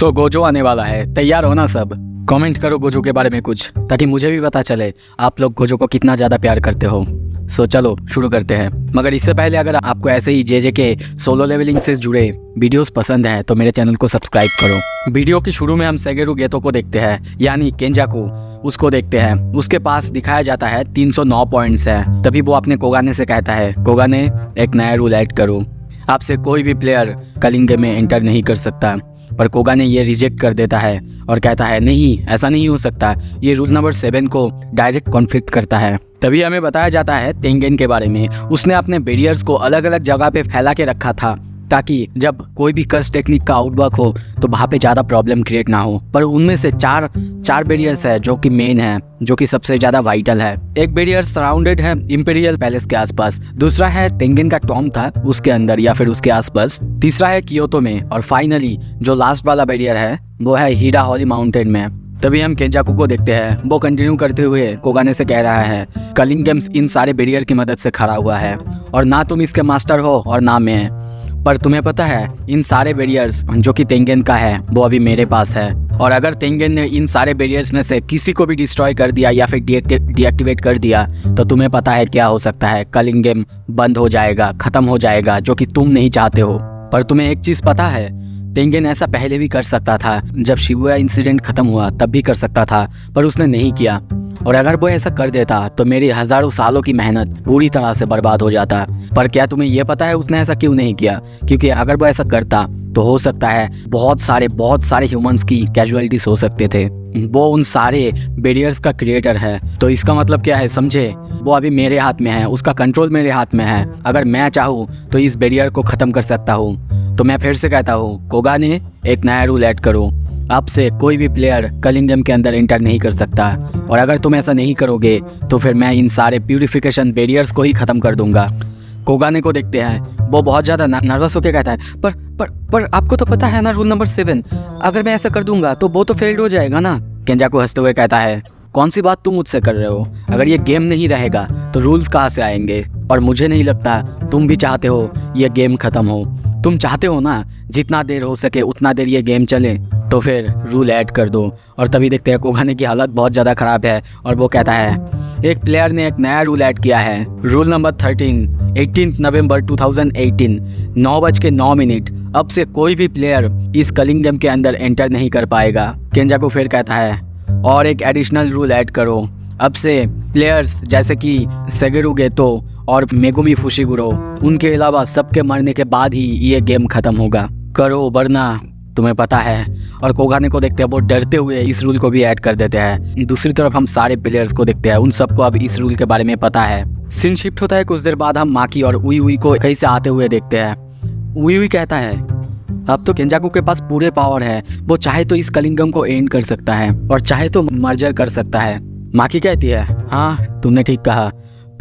सो Gojo आने वाला है, तैयार हो ना सब। कमेंट करो गोजो के बारे में कुछ, ताकि मुझे भी पता चले आप लोग गोजो को कितना ज़्यादा प्यार करते हो। सो चलो शुरू करते हैं। मगर इससे पहले अगर आपको ऐसे ही जे के सोलो लेवलिंग से जुड़े वीडियोस पसंद है तो मेरे चैनल को सब्सक्राइब करो। वीडियो के शुरू में हम सेगेरु गेतो को देखते हैं, यानी केंजाकू, उसको देखते हैं। उसके पास दिखाया जाता है 309 पॉइंट्स है। तभी वो अपने कोगाने से कहता है, कोगाने एक नया रूल ऐड करो, आपसे कोई भी प्लेयर कलिंग गेम में एंटर नहीं कर सकता। पर कोगाने ये रिजेक्ट कर देता है और कहता है नहीं, ऐसा नहीं हो सकता, ये रूल नंबर 7 को डायरेक्ट कॉन्फ्लिक्ट करता है। तभी हमें बताया जाता है तेंगेन के बारे में। उसने अपने बैरियर्स को अलग अलग जगह पे फैला के रखा था, ताकि जब कोई भी कर्स टेक्निक का आउटवर्क हो तो वहाँ पे ज़्यादा प्रॉब्लम क्रिएट ना हो। पर उनमें से चार बैरियर्स है जो कि मेन है, जो कि सबसे ज़्यादा वाइटल है। एक बैरियर सराउंडेड है इंपीरियल पैलेस के आसपास, दूसरा है तेंगेन का टॉम था उसके अंदर या फिर उसके आसपास, तीसरा है कियोतो में, और फाइनली जो लास्ट वाला बैरियर है वो है हीडा हॉली माउंटेन में। तभी हम केंजाकू को देखते हैं, वो कंटिन्यू करते हुए कोगाने से कह रहा है, कलिंग गेम्स इन सारे बैरियर की मदद से खड़ा हुआ है और ना तुम इसके मास्टर हो और ना मैं। पर तुम्हें पता है इन सारे बैरियर्स जो कि तेंगेन का है वो अभी मेरे पास है, और अगर तेंगेन ने इन सारे बैरियर्स में से किसी को भी डिस्ट्रॉय कर दिया या फिर डीएक्टिवेट कर दिया तो तुम्हें पता है क्या हो सकता है, कलिंग गेम बंद हो जाएगा, खत्म हो जाएगा, जो कि तुम नहीं चाहते हो। पर तुम्हें एक चीज़ पता है, तेंगेन ऐसा पहले भी कर सकता था, जब शिबुया इंसिडेंट खत्म हुआ तब भी कर सकता था, पर उसने नहीं किया। और अगर वो ऐसा कर देता तो मेरी हजारों सालों की मेहनत पूरी तरह से बर्बाद हो जाता। पर क्या तुम्हें ये पता है उसने ऐसा क्यों नहीं किया? क्योंकि अगर वो ऐसा करता तो हो सकता है बहुत सारे ह्यूमंस की कैजुअलिटीज हो सकते थे। वो उन सारे बैरियर्स का क्रिएटर है, तो इसका मतलब क्या है समझे? वो अभी मेरे हाथ में है, उसका कंट्रोल मेरे हाथ में है। अगर मैं चाहूँ तो इस बैरियर को ख़त्म कर सकता हूँ। तो मैं फिर से कहता हूँ, कोगाने एक नया रूल ऐड करो, आपसे कोई भी प्लेयर कलिंग गेम के अंदर एंटर नहीं कर सकता। और अगर तुम ऐसा नहीं करोगे तो फिर मैं इन सारे प्यूरिफिकेशन बैरियर्स को ही ख़त्म कर दूंगा। कोगाने को देखते हैं, वो बहुत ज़्यादा नर्वस होकर कहता है, पर आपको तो पता है ना रूल नंबर 7, अगर मैं ऐसा कर दूंगा तो वो तो फेल्ड हो जाएगा ना। केंजाकू हंसते हुए कहता है, कौन सी बात तुम मुझसे कर रहे हो? अगर ये गेम नहीं रहेगा तो रूल्स कहाँ से आएंगे? और मुझे नहीं लगता तुम भी चाहते हो ये गेम ख़त्म हो। तुम चाहते हो ना जितना देर हो सके उतना देर ये गेम चले, तो फिर रूल ऐड कर दो। और तभी देखते हैं कोगाने की हालत बहुत ज़्यादा ख़राब है और वो कहता है, एक प्लेयर ने एक नया रूल ऐड किया है, रूल नंबर 13, 18 नवंबर 2018, 9:09। अब से कोई भी प्लेयर इस कलिंग गेम के अंदर एंटर नहीं कर पाएगा। केंजाकू फिर कहता है, और एक एडिशनल रूल ऐड करो, अब से प्लेयर्स जैसे कि सेगेरु गेतो और मेगुमी फुशिगुरो, उनके अलावा सबके मरने के बाद ही ये गेम ख़त्म होगा, करो वरना तुम्हें पता है। और कोगाने को देखते हैं, वो डरते हुए इस रूल को भी ऐड कर देते हैं। दूसरी तरफ हम सारे प्लेयर्स को देखते हैं, उन सबको अब इस रूल के बारे में पता है। सीन शिफ्ट होता है, कुछ देर बाद हम माकी और उई को कहीं से आते हुए देखते हैं। उई कहता है, अब तो केंजाकू के पास पूरे पावर है, वो चाहे तो इस कलिंग गेम को एंड कर सकता है और चाहे तो मर्जर कर सकता है। माकी कहती है, हाँ तुमने ठीक कहा,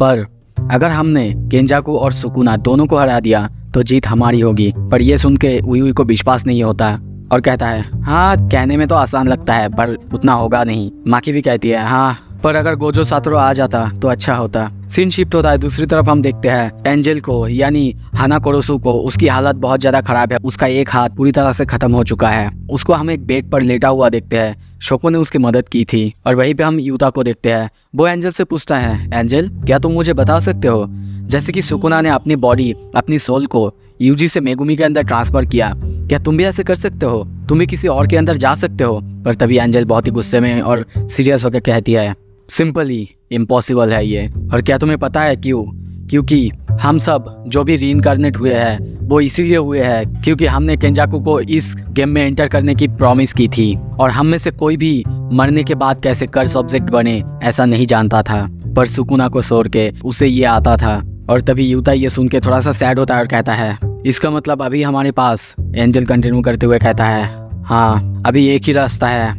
पर अगर हमने केंजाकू और सुकुना दोनों को हरा दिया तो जीत हमारी होगी। पर ये सुन के उई को विश्वास नहीं होता और कहता है, हाँ कहने में तो आसान लगता है पर उतना होगा नहीं। माकी भी कहती है, हाँ पर अगर गोजो सातोरो आ जाता तो अच्छा होता। सीन शिफ्ट होता है, दूसरी तरफ हम देखते हैं एंजल को, यानी हाना कोरोसु को। उसकी हालत बहुत ज़्यादा खराब है, उसका एक हाथ पूरी तरह से ख़त्म हो चुका है। उसको हम एक बेड पर लेटा हुआ देखते हैं, शोको ने उसकी मदद की थी। और वहीं पे हम यूता को देखते हैं, वो एंजल से पूछता है, एंजल क्या तुम मुझे बता सकते हो, जैसे कि सुकुना ने अपनी बॉडी, अपनी सोल को यूजी से मेगुमी के अंदर ट्रांसफर किया, क्या तुम भी ऐसे कर सकते हो? तुम भी किसी और के अंदर जा सकते हो? पर तभी एंजल बहुत ही गुस्से में और सीरियस होकर कहती है, सिंपली इम्पॉसिबल है ये। और क्या तुम्हें पता है क्यों? क्योंकि हम सब जो भी रीइंकार्नेट हुए हैं वो इसीलिए हुए हैं क्योंकि हमने केंजाकू को इस गेम में एंटर करने की प्रॉमिस की थी, और हम में से कोई भी मरने के बाद कैसे कर्स ऑब्जेक्ट बने ऐसा नहीं जानता था। पर सुकुना को छोड़ के उसे ये आता था। और तभी यूता ये सुन के थोड़ा सा सैड होता है और कहता है, इसका मतलब अभी हमारे पास, एंजल कंटिन्यू करते हुए कहता है, हाँ अभी एक ही रास्ता है,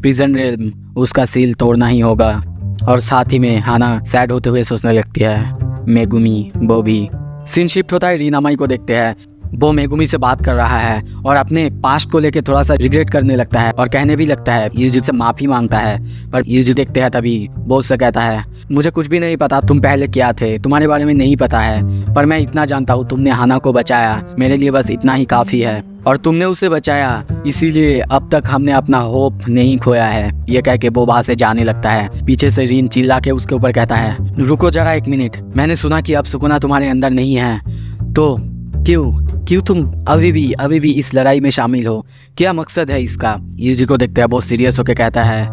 प्रिजन रेल्म, उसका सील तोड़ना ही होगा। और साथ ही में हाना सैड होते हुए सोचने लगती है, मेगुमी वो भी। सीन शिफ्ट होता है, रीनामाई को देखते हैं, वो मेगुमी से बात कर रहा है और अपने पास्ट को लेके थोड़ा सा रिग्रेट करने लगता है और कहने भी लगता है, यूजी से माफ़ी मांगता है। पर यूजी देखते हैं तभी वो उससे कहता है, मुझे कुछ भी नहीं पता तुम पहले क्या थे, तुम्हारे बारे में नहीं पता है, पर मैं इतना जानता हूँ तुमने हाना को बचाया, मेरे लिए बस इतना ही काफ़ी है। और तुमने उसे बचाया, इसीलिए अब तक हमने अपना होप नहीं खोया है। ये कह के वो वहाँ से जाने लगता है। पीछे से रीन चिल्ला के उसके ऊपर कहता है, रुको जरा 1 मिनट, मैंने सुना कि अब सुकुना तुम्हारे अंदर नहीं है, तो क्यों तुम अभी भी इस लड़ाई में शामिल हो? क्या मकसद है इसका? यूजी को देखते हैं, बहुत सीरियस होकर कहता है,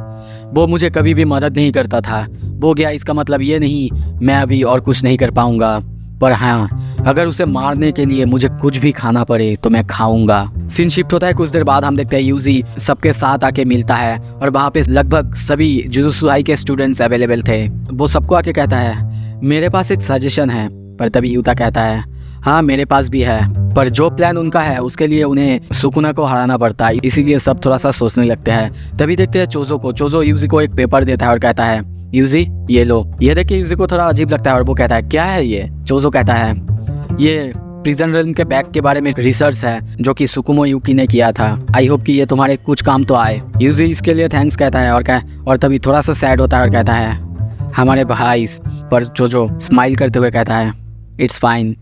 वो मुझे कभी भी मदद नहीं करता था, वो गया, इसका मतलब ये नहीं मैं अभी और कुछ नहीं कर पाऊंगा, पर हाँ अगर उसे मारने के लिए मुझे कुछ भी खाना पड़े तो मैं खाऊंगा। सीन शिफ्ट होता है। कुछ देर बाद हम देखते हैं यूजी सबके साथ आके मिलता है और वहाँ पे लगभग सभी जुजुत्सु हाई के स्टूडेंट्स अवेलेबल थे। वो सबको आके कहता है, मेरे पास एक सजेशन है। पर तभी यूता कहता है, हाँ मेरे पास भी है, पर जो प्लान उनका है उसके लिए उन्हें सुकुना को हराना पड़ता है, इसीलिए सब थोड़ा सा सोचने लगते हैं। तभी देखते हैं चोजो यूजी को एक पेपर देता है और कहता है, यूजी ये लो। ये देख के यूजी को थोड़ा अजीब लगता है और वो कहता है, क्या है ये? चोजो कहता है, ये प्रिजन रेल्म के बैग के बारे में रिसर्च है जो कि सुकुमो युकी ने किया था, आई होप कि ये तुम्हारे कुछ काम तो आए। यूजी इसके लिए थैंक्स कहता है और तभी थोड़ा सा सैड होता है और कहता है, हमारे भाई। पर चोजो स्माइल करते हुए कहता है, इट्स फाइन,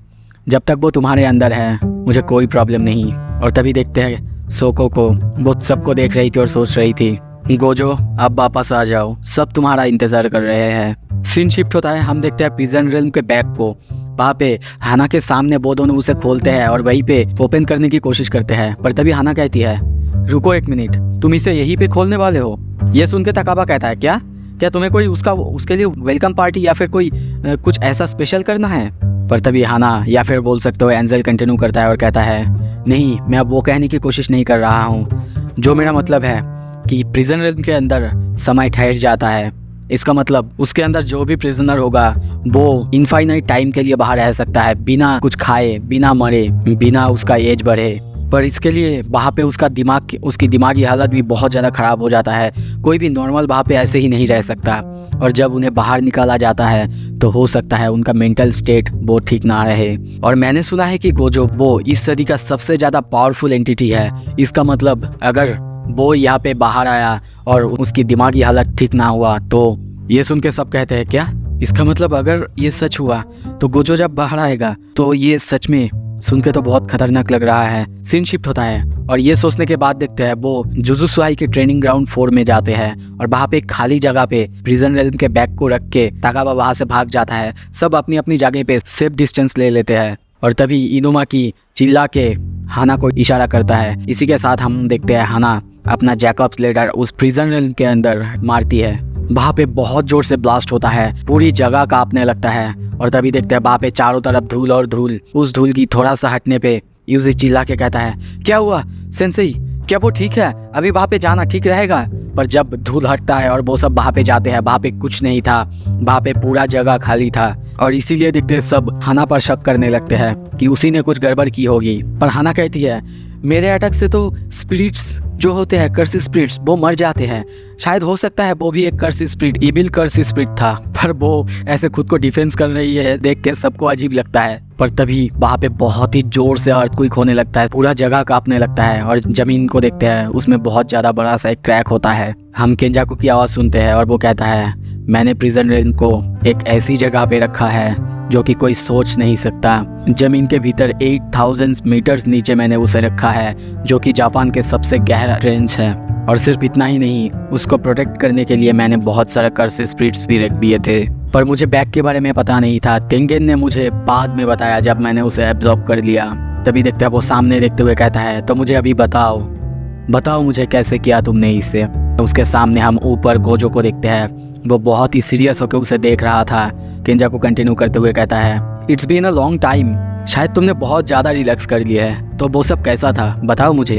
जब तक वो तुम्हारे अंदर है मुझे कोई प्रॉब्लम नहीं। और तभी देखते हैं सोको को, वो सबको देख रही थी और सोच रही थी, गोजो अब वापस आ जाओ, सब तुम्हारा इंतजार कर रहे हैं। सीन शिफ्ट होता है। हम देखते हैं प्रिजन रेल्म के बैग को, वहाँ पे हाना के सामने वो दोनों उसे खोलते हैं और वहीं पे ओपन करने की कोशिश करते हैं। पर तभी हाना कहती है, रुको 1 मिनट, तुम इसे यहीं पे खोलने वाले हो? ये सुन के तकाबा कहता है, क्या तुम्हें कोई उसके लिए वेलकम पार्टी या फिर कोई कुछ ऐसा स्पेशल करना है? पर तभी हाना या फिर बोल सकते हो एंजल कंटिन्यू करता है और कहता है, नहीं मैं अब वो कहने की कोशिश नहीं कर रहा हूँ, जो मेरा मतलब है कि प्रिजन रेल्म के अंदर समय ठहर जाता है, इसका मतलब उसके अंदर जो भी प्रिजनर होगा वो इनफाइनाइट टाइम के लिए बाहर रह सकता है, बिना कुछ खाए, बिना मरे, बिना उसका एज बढ़े। पर इसके लिए वहाँ पे उसकी दिमागी हालत भी बहुत ज़्यादा ख़राब हो जाता है। कोई भी नॉर्मल वहाँ पे ऐसे ही नहीं रह सकता, और जब उन्हें बाहर निकाला जाता है तो हो सकता है उनका मेंटल स्टेट वो ठीक ना रहे। और मैंने सुना है कि गोजो वो इस सदी का सबसे ज़्यादा पावरफुल एंटिटी है, इसका मतलब अगर वो यहाँ पे बाहर आया और उसकी दिमागी हालत ठीक ना हुआ तो। ये सुन के सब कहते हैं, क्या इसका मतलब अगर ये सच हुआ तो गोजो जब बाहर आएगा तो ये सच में सुन के तो बहुत खतरनाक लग रहा है। सीन शिफ्ट होता है और ये सोचने के बाद देखते हैं वो जुजुत्सु हाई के ट्रेनिंग ग्राउंड 4 में जाते हैं और वहाँ पे एक खाली जगह पे प्रिजन रेल्म के बैग को रख के ताकाबा वहाँ से भाग जाता है। सब अपनी अपनी जगह पे सेफ डिस्टेंस ले लेते हैं और तभी इनुमा की चिल्ला के हाना को इशारा करता है। इसी के साथ हम देखते हैं हाना अपना जैकब्स लेडर उस प्रिजन रेल्म के अंदर मारती है। वहाँ पे बहुत जोर से ब्लास्ट होता है, पूरी जगह कांपने लगता है। और तभी देखते हैं वहाँ पे चारों तरफ धूल और धूल। उस धूल की थोड़ा सा हटने पे यूजी चिल्ला के कहता है, क्या हुआ सेंसेई, क्या वो ठीक है? अभी वहाँ पे जाना ठीक रहेगा? पर जब धूल हटता है और वो सब वहाँ पे जाते हैं, वहाँ पे कुछ नहीं था, वहाँ पे पूरा जगह खाली था। और इसीलिए देखते सब हाना पर शक करने लगते हैं कि उसी ने कुछ गड़बड़ की होगी। पर हाना कहती है, मेरे अटैक से तो स्पिरिट्स जो होते हैं, कर्स स्पिरिट्स, वो मर जाते हैं। शायद हो सकता है वो भी एक कर्स स्पिरिट, इविल कर्स स्पिरिट था। पर वो ऐसे खुद को डिफेंस कर रही है, देख के सबको अजीब लगता है। पर तभी वहाँ पे बहुत ही जोर से अर्थक्वेक होने लगता है, पूरा जगह कांपने लगता है और जमीन को देखते हैं, उसमें बहुत ज़्यादा बड़ा सा एक क्रैक होता है। हम केंजाकू की आवाज़ सुनते हैं और वो कहता है, मैंने प्रिजन रेल्म को एक ऐसी जगह पे रखा है जो कि कोई सोच नहीं सकता। जमीन के भीतर 8000 मीटर्स नीचे मैंने उसे रखा है, जो कि जापान के सबसे गहरा रेंज है। और सिर्फ इतना ही नहीं, उसको प्रोटेक्ट करने के लिए मैंने बहुत सारे कर्स स्पिरिट्स भी रख दिए थे। पर मुझे बैग के बारे में पता नहीं था, तेंगेन ने मुझे बाद में बताया जब मैंने उसे एब्जॉर्ब कर लिया। तभी देखते हैं वो सामने देखते हुए कहता है, तो मुझे अभी बताओ मुझे कैसे किया तुमने इसे। उसके सामने हम ऊपर गोजो को देखते हैं, वो बहुत ही सीरियस होकर उसे देख रहा था। केंजाकू कंटिन्यू करते हुए कहता है, it's been a long time, शायद तुमने बहुत ज़्यादा रिलैक्स कर लिया है, तो वो सब कैसा था बताओ मुझे।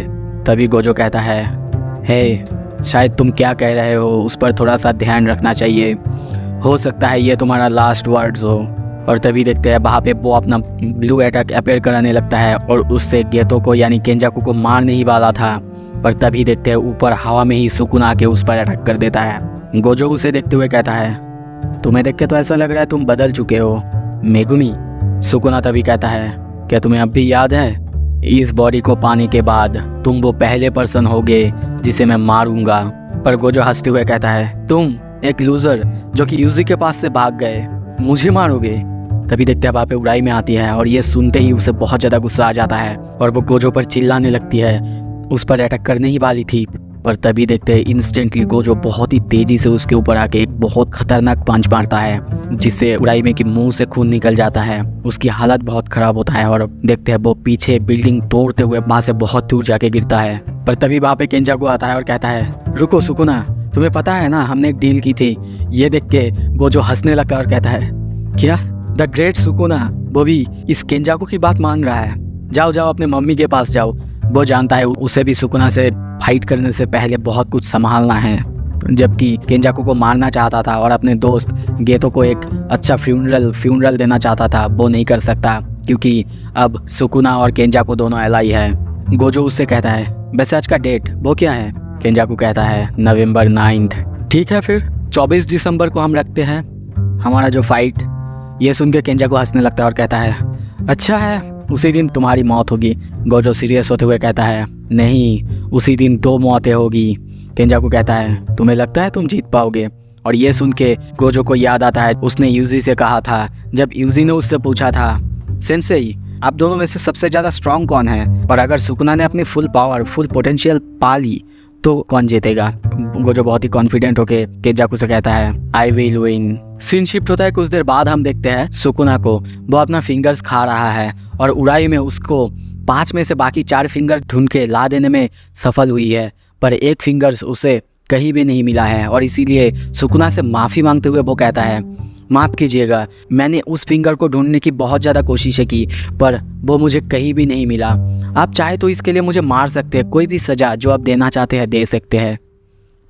तभी गोजो कहता है, हे शायद तुम क्या कह रहे हो उस पर थोड़ा सा ध्यान रखना चाहिए, हो सकता है ये तुम्हारा लास्ट वर्ड्स हो। और तभी देखते हैं वहाँ पे वो अपना ब्लू अटैक अपेयर कराने लगता है और उससे गेतो को यानी केंजाकू को मारने ही वाला था। पर तभी देखते हैं ऊपर हवा में ही सुकुना के उस पर अटैक कर देता है। गोजो उसे देखते हुए कहता है, तुम्हें देख के तो ऐसा लग रहा है तुम बदल चुके हो मेगुमी। सुकुना तभी कहता है, क्या तुम्हें अब भी याद है, इस बॉडी को पाने के बाद तुम वो पहले पर्सन होगे जिसे मैं मारूंगा। पर गोजो हंसते हुए कहता है, तुम एक लूजर जो कि यूजी के पास से भाग गए, मुझे मारोगे? तभी देखते हैं वहाँ पे उड़ाई में आती है और ये सुनते ही उसे बहुत ज़्यादा गुस्सा आ जाता है और वो गोजो पर चिल्लाने लगती है, उस पर अटैक करने ही वाली थी। पर तभी देखते हैं इंस्टेंटली गोजो बहुत ही तेजी से उसके ऊपर आके एक बहुत खतरनाक पंच मारता है, जिससे उड़ाई में की मुंह से खून निकल जाता है। उसकी हालत बहुत खराब होता है और देखते हैं वो पीछे बिल्डिंग तोड़ते हुए वहाँ से बहुत दूर जाके गिरता है। पर तभी वहाँ पे केंजाकू आता है और कहता है, रुको सुकुना, तुम्हें पता है ना हमने एक डील की थी। ये देख के गोजो हंसने लगता है और कहता है, क्या? द ग्रेट सुकुना वो भी इस केंजाकू की बात मान रहा है? जाओ जाओ अपने मम्मी के पास जाओ। वो जानता है उसे भी सुकुना से फाइट करने से पहले बहुत कुछ संभालना है, जबकि केंजाकू को मारना चाहता था और अपने दोस्त गेतो को एक अच्छा फ्यूनरल देना चाहता था। वो नहीं कर सकता क्योंकि अब सुकुना और केंजाकू दोनों एलाई है। गोजो उससे कहता है, वैसे आज का डेट वो क्या है? केंजाकू कहता है, नवंबर 9। ठीक है फिर 24 दिसंबर को हम रखते हैं हमारा जो फाइट। ये सुन के केंजाकू हंसने लगता है और कहता है, अच्छा है, उसी दिन तुम्हारी मौत होगी। गोजो सीरियस होते हुए कहता है, नहीं, उसी दिन 2 मौतें होगी। केंजाकू कहता है, तुम्हें लगता है तुम जीत पाओगे? और ये सुन के गोजो को याद आता है उसने यूजी से कहा था, जब यूजी ने उससे पूछा था, सेंसेई आप दोनों में से सबसे ज़्यादा स्ट्रांग कौन है, और अगर सुकुना ने अपनी फुल पावर फुल पोटेंशियल पा ली तो कौन जीतेगा? गोजो बहुत ही कॉन्फिडेंट होके केंजाकू से कहता है, I will win. Scene shift होता है कुछ देर बाद। हम देखते हैं सुकुना को, वो अपना फिंगर्स खा रहा है और उड़ाई में उसको 5 में से बाकी 4 फिंगर ढूंढ के ला देने में सफल हुई है, पर एक फिंगर्स उसे कहीं भी नहीं मिला है और इसीलिए सुकुना से माफ़ी मांगते हुए वो कहता है, माफ़ कीजिएगा, मैंने उस फिंगर को ढूंढने की बहुत ज़्यादा कोशिशें की पर वो मुझे कहीं भी नहीं मिला। आप चाहे तो इसके लिए मुझे मार सकते हैं, कोई भी सज़ा जो आप देना चाहते हैं दे सकते हैं।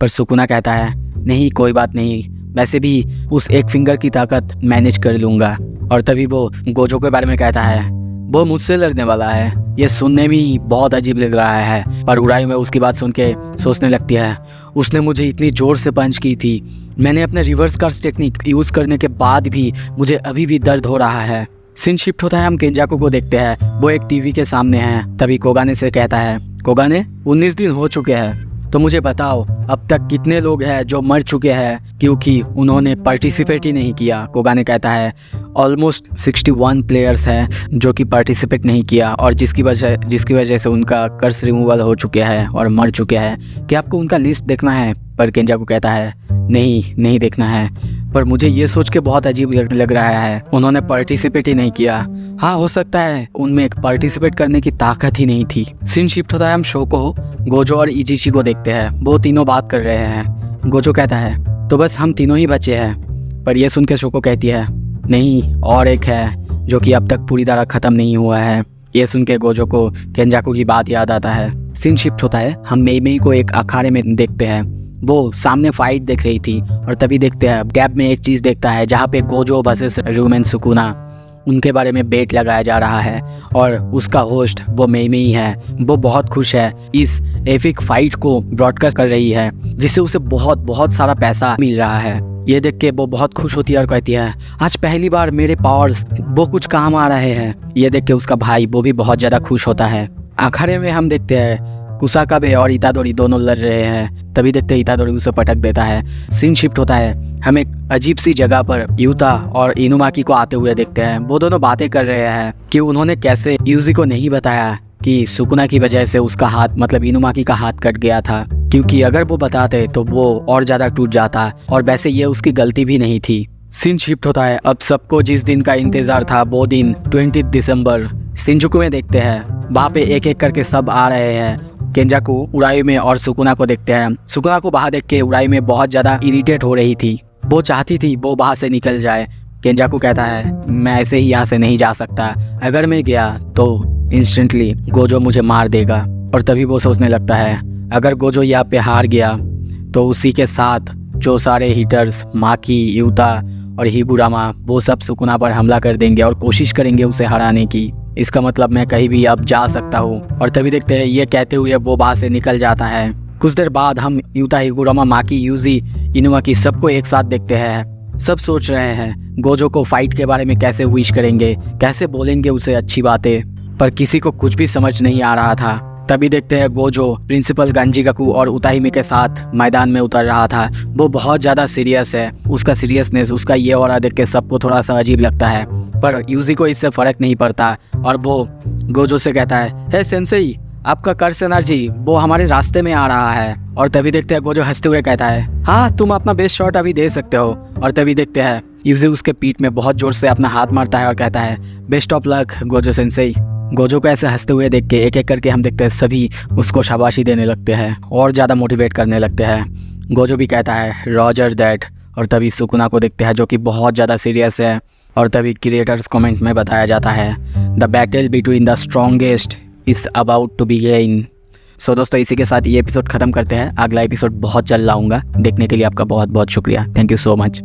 पर सुकुना कहता है, नहीं कोई बात नहीं, वैसे भी उस एक फिंगर की ताकत मैनेज कर लूँगा। और तभी वो गोजो के बारे में कहता है, वो मुझसे लड़ने वाला है। ये सुनने में ही बहुत अजीब लग रहा है। पर उड़ाई में उसकी बात सुन के सोचने लगती है, उसने मुझे इतनी ज़ोर से पंच की थी, मैंने अपने रिवर्स कर्स टेक्निक यूज़ करने के बाद भी मुझे अभी भी दर्द हो रहा है। सीन शिफ्ट होता है, हम केंजाकू को देखते हैं, वो एक टीवी के सामने है। तभी कोगाने से कहता है, कोगाने 19 दिन हो चुके हैं, तो मुझे बताओ अब तक कितने लोग हैं जो मर चुके हैं क्योंकि उन्होंने पार्टिसिपेट ही नहीं किया। कोगाने कहता है, ऑलमोस्ट 61 प्लेयर्स हैं जो कि पार्टिसिपेट नहीं किया और जिसकी वजह से उनका कर्स रिमूवल हो चुके हैं और मर चुके हैं। क्या आपको उनका लिस्ट देखना है? पर केंजाकू कहता है, नहीं देखना है, पर मुझे ये सोच के बहुत अजीब लग रहा है, उन्होंने पार्टिसिपेट ही नहीं किया। हाँ, हो सकता है उनमें पार्टिसिपेट करने की ताकत ही नहीं थी। सीन शिफ्ट होता है, हम शोको, गोजो और इजिची को देखते हैं। वो तीनों बात कर रहे हैं। गोजो कहता है, तो बस हम तीनों ही बचे हैं। पर यह सुन के शोको कहती है, नहीं, और एक है जो कि अब तक पूरी तरह ख़त्म नहीं हुआ है। ये सुन के गोजो को केंजाकू की बात याद आता है। सीन शिफ्ट होता है, हम मेई को एक अखाड़े में देखते हैं। वो सामने फाइट देख रही थी और तभी देखते हैं गैप में एक चीज़ देखता है जहाँ पे गोजो वर्सेस र्यूमेन सुकुना, उनके बारे में बेट लगाया जा रहा है और उसका होस्ट वो मेई है। वो बहुत खुश है, इस एपिक फाइट को ब्रॉडकास्ट कर रही है जिससे उसे बहुत सारा पैसा मिल रहा है। ये देख के वो बहुत खुश होती है और कहती है, आज पहली बार मेरे पावर्स वो कुछ काम आ रहे हैं। ये देख के उसका भाई वो भी बहुत ज़्यादा खुश होता है। अखाड़े में हम देखते हैं कुसाकाबे और इतादोरी दोनों लड़ रहे हैं। तभी देखते हैं इतादोरी उसे पटक देता है। सीन शिफ्ट होता है, हम एक अजीब सी जगह पर यूता और इनुमाकी को आते हुए देखते हैं। वो दोनों बातें कर रहे हैं कि उन्होंने कैसे यूजी को नहीं बताया कि सुकुना की वजह से उसका हाथ, मतलब इनुमाकी का हाथ कट गया था, क्योंकि अगर वो बताते तो वो और ज़्यादा टूट जाता और वैसे ये उसकी गलती भी नहीं थी। सीन शिफ्ट होता है, अब सबको जिस दिन का इंतज़ार था वो दिन 20 दिसंबर शिंजुकू में देखते हैं। वहाँ पे एक एक करके सब आ रहे हैं। केंजाकू उड़ाई में और सुकुना को देखते हैं। सुकुना को बाहर देख के उड़ाई में बहुत ज़्यादा इरिटेट हो रही थी, वो चाहती थी वो वहाँ से निकल जाए। केंजाकू कहता है, मैं ऐसे ही यहाँ से नहीं जा सकता, अगर मैं गया तो इंस्टेंटली गोजो मुझे मार देगा। और तभी वो सोचने लगता है, अगर गोजो यहाँ पे हार गया तो उसी के साथ जो सारे हीटर्स माकी, यूता और हिबुरामा वो सब सुकुना पर हमला कर देंगे और कोशिश करेंगे उसे हराने की। इसका मतलब मैं कहीं भी अब जा सकता हूँ। और तभी देखते हैं ये कहते हुए वो वहाँ से निकल जाता है। कुछ देर बाद हम यूता, हिबुरामा, माकी, यूजी, इनुमाकी सबको एक साथ देखते हैं। सब सोच रहे हैं गोजो को फाइट के बारे में कैसे विश करेंगे, कैसे बोलेंगे उसे अच्छी बातें, पर किसी को कुछ भी समझ नहीं आ रहा था। तभी देखते हैं गोजो प्रिंसिपल गंजिकाकू और उताहिमे के साथ मैदान में उतर रहा था। वो बहुत ज़्यादा सीरियस है, उसका सीरियसनेस, उसका ये ऑरा देख के सबको थोड़ा सा अजीब लगता है, पर यूजी को इससे फ़र्क नहीं पड़ता और वो गोजो से कहता है, हे सेंसेई, आपका कर्स एनर्जी वो हमारे रास्ते में आ रहा है। और तभी देखते हैं गोजो हंसते हुए कहता है, हाँ तुम अपना बेस्ट शॉट अभी दे सकते हो। और तभी देखते हैं यूजी उसके पीठ में बहुत जोर से अपना हाथ मारता है और कहता है, best of luck Gojo Sensei. Gojo को ऐसे हंसते हुए देख के एक एक करके हम देखते हैं सभी उसको शाबाशी देने लगते हैं और ज़्यादा मोटिवेट करने लगते हैं। गोजो भी कहता है रॉजर दैट। और तभी सुकुना को देखते हैं जो कि बहुत ज़्यादा सीरियस है। और तभी क्रिएटर्स कमेंट में बताया जाता है, the battle between the strongest is about to begin. So दोस्तों, इसी के साथ ये एपिसोड ख़त्म करते हैं। अगला एपिसोड बहुत जल्द लाऊंगा। देखने के लिए आपका बहुत बहुत शुक्रिया। Thank you so much.